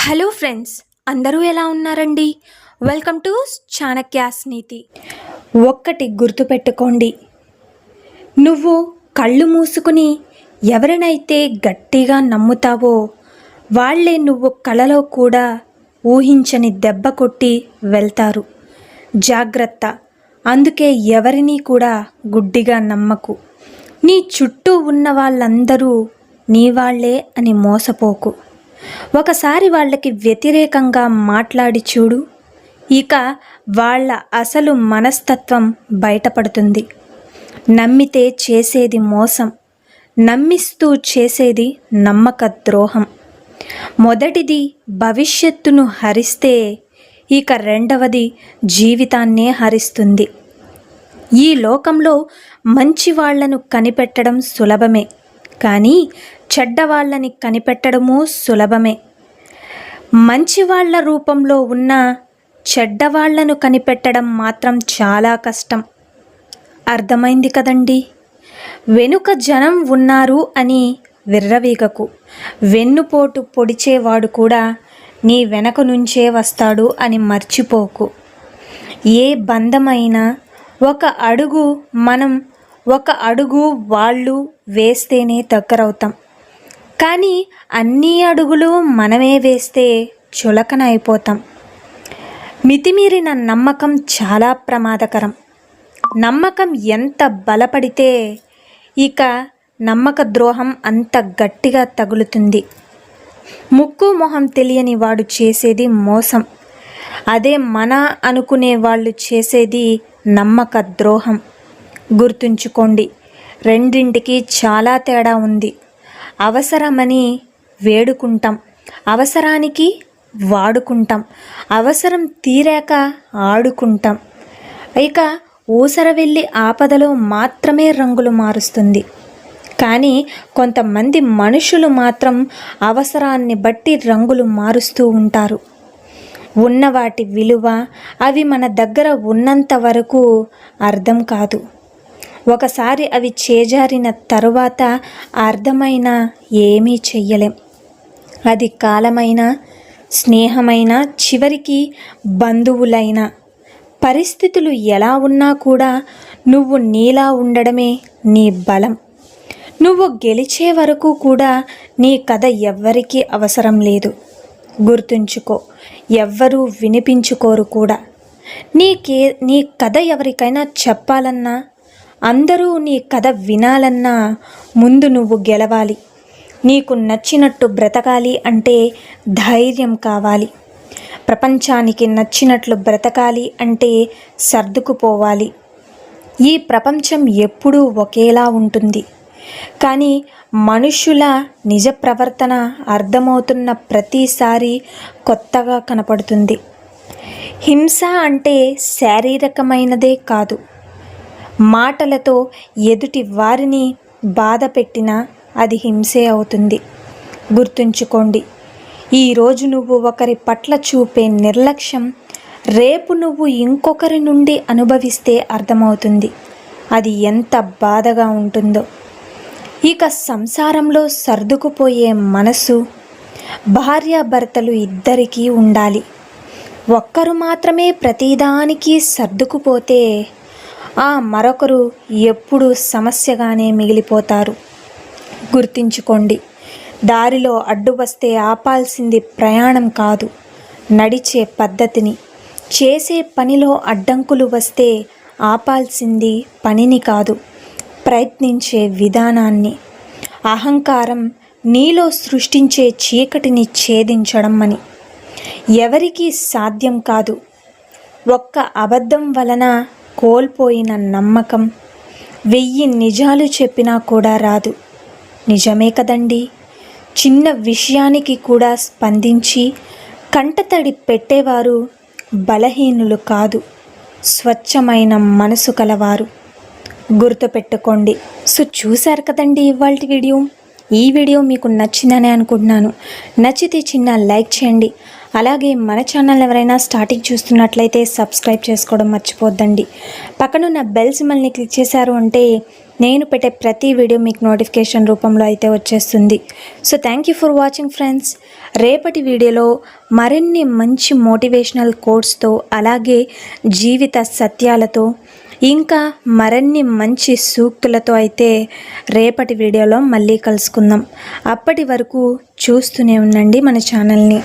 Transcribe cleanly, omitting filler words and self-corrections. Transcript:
Hello friends, అందరూ ఎలా ఉన్నారండి? వెల్కమ్ టు చాణక్యాస్ నీతి. ఒక్కటి గుర్తుపెట్టుకోండి, నువ్వు కళ్ళు మూసుకుని ఎవరినైతే గట్టిగా నమ్ముతావో వాళ్ళే నువ్వు కలలో కూడా ఊహించని దెబ్బ కొట్టి వెళ్తారు. జాగ్రత్త. అందుకే ఎవరినీ కూడా గుడ్డిగా నమ్మకు. నీ చుట్టూ ఉన్న వాళ్ళందరూ నీ వాళ్ళే అని మోసపోకు. ఒకసారి వాళ్ళకి వ్యతిరేకంగా మాట్లాడి చూడు, ఇక వాళ్ళ అసలు మనస్తత్వం బయటపడుతుంది. నమ్మితే చేసేది మోసం, నమ్మిస్తూ చేసేది నమ్మక ద్రోహం. మొదటిది భవిష్యత్తును హరిస్తే, ఇక రెండవది జీవితాన్నే హరిస్తుంది. ఈ లోకంలో మంచి వాళ్లను కనిపెట్టడం సులభమే, కానీ చెడ్డవాళ్ళని కనిపెట్టడము సులభమే. మంచివాళ్ల రూపంలో ఉన్న చెడ్డవాళ్లను కనిపెట్టడం మాత్రం చాలా కష్టం. అర్థమైంది కదండి? వెనుక జనం ఉన్నారు అని విర్రవీగకు. వెన్నుపోటు పొడిచేవాడు కూడా నీ వెనక నుంచే వస్తాడు అని మర్చిపోకు. ఏ బంధమైనా ఒక అడుగు మనం, ఒక అడుగు వాళ్ళు వేస్తేనే దగ్గరవుతాం. కానీ అన్ని అడుగులు మనమే వేస్తే చులకన అయిపోతాం. మితిమీరిన నమ్మకం చాలా ప్రమాదకరం. నమ్మకం ఎంత బలపడితే ఇక నమ్మక ద్రోహం అంత గట్టిగా తగులుతుంది. ముక్కు మొహం తెలియని వాడు చేసేది మోసం, అదే మన అనుకునే వాళ్ళు చేసేది నమ్మక ద్రోహం. గుర్తుంచుకోండి, రెండింటికి చాలా తేడా ఉంది. అవసరమని వేడుకుంటాం, అవసరానికి వాడుకుంటాం, అవసరం తీరాక ఆడుకుంటాం. ఇక ఊసర వెళ్ళి ఆపదలో మాత్రమే రంగులు మారుస్తుంది. కానీ కొంతమంది మనుషులు మాత్రం అవసరాన్ని బట్టి రంగులు మారుస్తూ ఉంటారు. ఉన్నవాటి విలువ అవి మన దగ్గర ఉన్నంత వరకు అర్థం కాదు. ఒకసారి అవి చేజారిన తరువాత అర్థమైన ఏమీ చెయ్యలేం. అది కాలమైనా, స్నేహమైనా, చివరికి బంధువులైనా. పరిస్థితులు ఎలా ఉన్నా కూడా నువ్వు నీలా ఉండడమే నీ బలం. నువ్వు గెలిచే వరకు కూడా నీ కథ ఎవ్వరికీ అవసరం లేదు. గుర్తుంచుకో, ఎవ్వరూ వినిపించుకోరు కూడా. నీ కథ ఎవరికైనా చెప్పాలన్నా, అందరూ నీ కథ వినాలన్నా ముందు నువ్వు గెలవాలి. నీకు నచ్చినట్టు బ్రతకాలి అంటే ధైర్యం కావాలి. ప్రపంచానికి నచ్చినట్లు బ్రతకాలి అంటే సర్దుకుపోవాలి. ఈ ప్రపంచం ఎప్పుడూ ఒకేలా ఉంటుంది, కానీ మనుషుల నిజ ప్రవర్తన అర్థమవుతున్న ప్రతిసారి కొత్తగా కనపడుతుంది. హింస అంటే శారీరకమైనదే కాదు, మాటలతో ఎదుటి వారిని బాధ పెట్టినా అది హింసే అవుతుంది. గుర్తుంచుకోండి, ఈరోజు నువ్వు ఒకరి పట్ల చూపే నిర్లక్ష్యం రేపు నువ్వు ఇంకొకరి నుండి అనుభవిస్తే అర్థమవుతుంది అది ఎంత బాధగా ఉంటుందో. ఇక సంసారంలో సర్దుకుపోయే మనసు భార్యాభర్తలు ఇద్దరికీ ఉండాలి. ఒక్కరు మాత్రమే ప్రతిదానికి సర్దుకుపోతే ఆ మరొకరు ఎప్పుడూ సమస్యగానే మిగిలిపోతారు. గుర్తుంచుకోండి, దారిలో అడ్డు వస్తే ఆపాల్సింది ప్రయాణం కాదు, నడిచే పద్ధతిని. చేసే పనిలో అడ్డంకులు వస్తే ఆపాల్సింది పనిని కాదు, ప్రయత్నించే విధానాన్ని. అహంకారం నీలో సృష్టించే చీకటిని ఛేదించడం అని ఎవరికీ సాధ్యం కాదు. ఒక్క అబద్ధం వలన కోల్పోయిన నమ్మకం 1000 నిజాలు చెప్పినా కూడా రాదు. నిజమే కదండి? చిన్న విషయానికి కూడా స్పందించి కంటతడి పెట్టేవారు బలహీనులు కాదు, స్వచ్ఛమైన మనసు కలవారు. గుర్తుపెట్టుకోండి. సో చూశారు కదండి ఇవాల్టి వీడియో. ఈ వీడియో మీకు నచ్చిందని అనుకుంటున్నాను. నచ్చితే చిన్న లైక్ చేయండి. అలాగే మన ఛానల్ ఎవరైనా స్టార్టింగ్ చూస్తున్నట్లయితే సబ్స్క్రైబ్ చేసుకోవడం మర్చిపోద్దండి. పక్కనున్న బెల్ సింబల్ని క్లిక్ చేశారు అంటే నేను పెట్టే ప్రతి వీడియో మీకు నోటిఫికేషన్ రూపంలో అయితే వచ్చేస్తుంది. So thank you for watching friends. రేపటి వీడియోలో మరిన్ని మంచి మోటివేషనల్ కోట్స్తో, అలాగే జీవిత సత్యాలతో, ఇంకా మరిన్ని మంచి సూక్తులతో అయితే రేపటి వీడియోలో మళ్ళీ కలుసుకుందాం. అప్పటి వరకు చూస్తూనే ఉండండి మన ఛానల్ని.